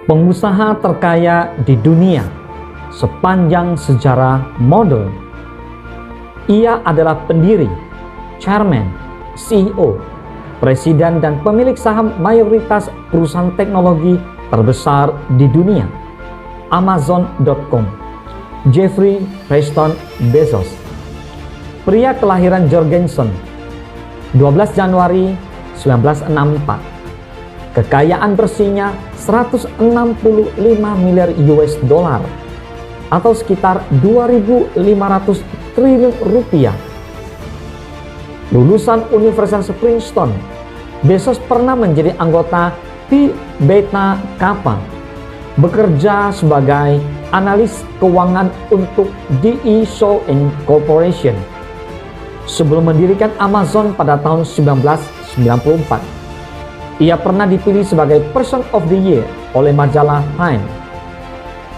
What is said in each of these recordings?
pengusaha terkaya di dunia sepanjang sejarah modern. Ia adalah pendiri, chairman, CEO, presiden dan pemilik saham mayoritas perusahaan teknologi terbesar di dunia, Amazon.com, Jeffrey Preston Bezos. Pria kelahiran Jorgensen, 12 Januari 1964. Kekayaan bersihnya 165 miliar US dollar atau sekitar 2.500 triliun rupiah. Lulusan Universitas Princeton, Bezos pernah menjadi anggota Phi Beta Kappa, bekerja sebagai analis keuangan untuk DE Shaw Corporation sebelum mendirikan Amazon pada tahun 1994. Ia pernah dipilih sebagai Person of the Year oleh majalah Time.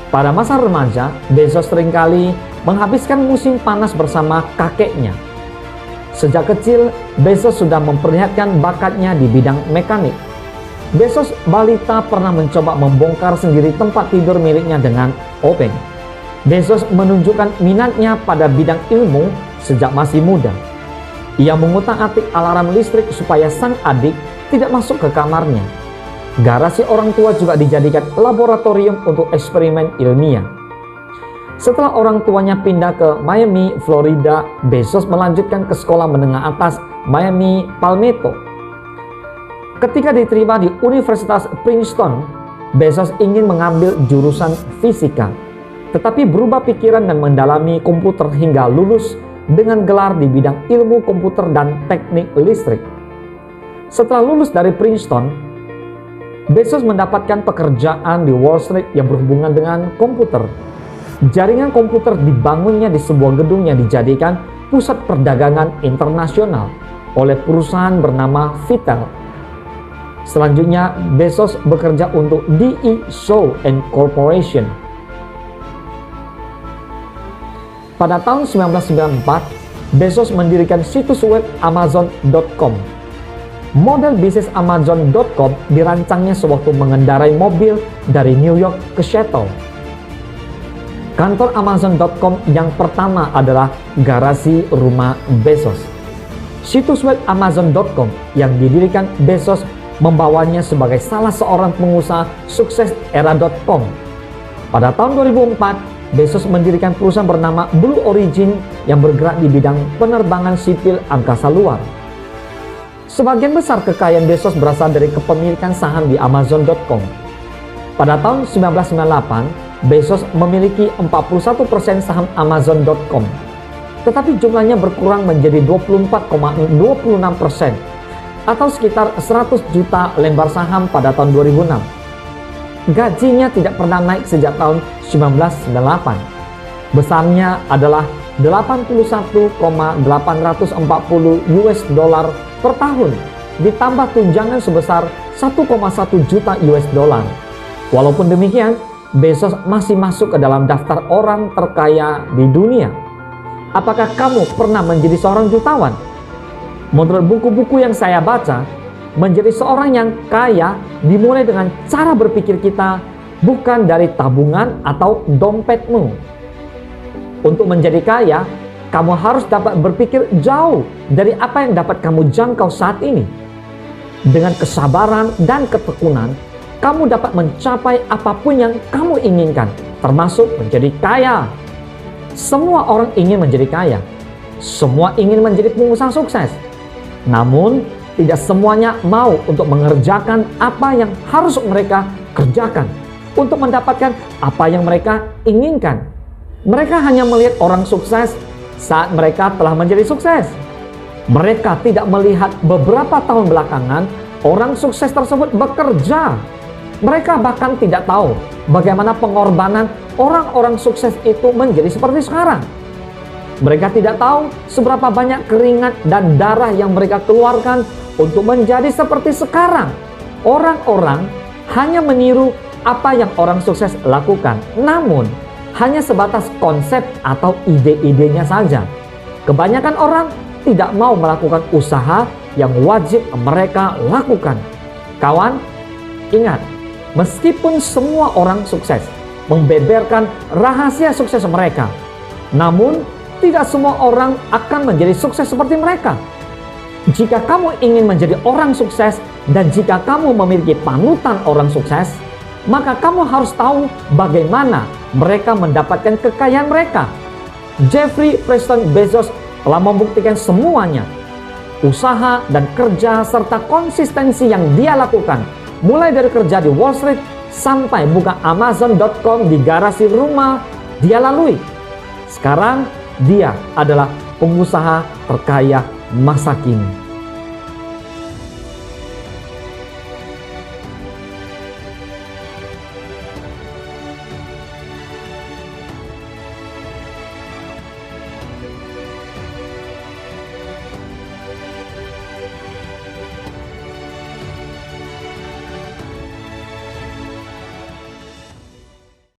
Pada masa remaja, Bezos seringkali menghabiskan musim panas bersama kakeknya. Sejak kecil, Bezos sudah memperlihatkan bakatnya di bidang mekanik. Bezos balita pernah mencoba membongkar sendiri tempat tidur miliknya dengan obeng. Bezos menunjukkan minatnya pada bidang ilmu sejak masih muda. Ia mengutak-atik alarm listrik supaya sang adik tidak masuk ke kamarnya. Garasi orang tua juga dijadikan laboratorium untuk eksperimen ilmiah. Setelah orang tuanya pindah ke Miami, Florida, Bezos melanjutkan ke sekolah menengah atas Miami Palmetto. Ketika diterima di Universitas Princeton, Bezos ingin mengambil jurusan fisika, tetapi berubah pikiran dan mendalami komputer hingga lulus dengan gelar di bidang ilmu komputer dan teknik listrik. Setelah lulus dari Princeton, Bezos mendapatkan pekerjaan di Wall Street yang berhubungan dengan komputer. Jaringan komputer dibangunnya di sebuah gedung yang dijadikan pusat perdagangan internasional oleh perusahaan bernama Vittel. Selanjutnya, Bezos bekerja untuk DE Shaw Corporation. Pada tahun 1994, Bezos mendirikan situs web Amazon.com. Model bisnis Amazon.com dirancangnya sewaktu mengendarai mobil dari New York ke Seattle. Kantor Amazon.com yang pertama adalah garasi rumah Bezos. Situs web Amazon.com yang didirikan Bezos membawanya sebagai salah seorang pengusaha sukses era .com. Pada tahun 2004, Bezos mendirikan perusahaan bernama Blue Origin yang bergerak di bidang penerbangan sipil angkasa luar. Sebagian besar kekayaan Bezos berasal dari kepemilikan saham di Amazon.com. Pada tahun 1998, Bezos memiliki 41% saham Amazon.com, tetapi jumlahnya berkurang menjadi 24,26% atau sekitar 100 juta lembar saham pada tahun 2006. Gajinya tidak pernah naik sejak tahun 1998. Besarnya adalah 81,840 US dollar per tahun, ditambah tunjangan sebesar 1,1 juta US dollar. Walaupun demikian, Bezos masih masuk ke dalam daftar orang terkaya di dunia. Apakah kamu pernah menjadi seorang jutawan? Menurut buku-buku yang saya baca, menjadi seorang yang kaya dimulai dengan cara berpikir kita, bukan dari tabungan atau dompetmu. Untuk menjadi kaya, kamu harus dapat berpikir jauh dari apa yang dapat kamu jangkau saat ini. Dengan kesabaran dan ketekunan, kamu dapat mencapai apapun yang kamu inginkan, termasuk menjadi kaya. Semua orang ingin menjadi kaya. Semua ingin menjadi pengusaha sukses. Namun, tidak semuanya mau untuk mengerjakan apa yang harus mereka kerjakan untuk mendapatkan apa yang mereka inginkan. Mereka hanya melihat orang sukses saat mereka telah menjadi sukses. Mereka tidak melihat beberapa tahun belakangan orang sukses tersebut bekerja. Mereka bahkan tidak tahu bagaimana pengorbanan orang-orang sukses itu menjadi seperti sekarang. Mereka tidak tahu seberapa banyak keringat dan darah yang mereka keluarkan untuk menjadi seperti sekarang. Orang-orang hanya meniru apa yang orang sukses lakukan, namun hanya sebatas konsep atau ide-idenya saja. Kebanyakan orang tidak mau melakukan usaha yang wajib mereka lakukan. Kawan, ingat, Meskipun semua orang sukses membeberkan rahasia sukses mereka, namun tidak semua orang akan menjadi sukses seperti mereka. Jika kamu ingin menjadi orang sukses dan jika kamu memiliki panutan orang sukses, maka kamu harus tahu bagaimana mereka mendapatkan kekayaan mereka. Jeffrey Preston Bezos telah membuktikan semuanya. Usaha dan kerja serta konsistensi yang dia lakukan, mulai dari kerja di Wall Street sampai buka Amazon.com di garasi rumah dia lalui. Sekarang dia adalah pengusaha terkaya masa kini.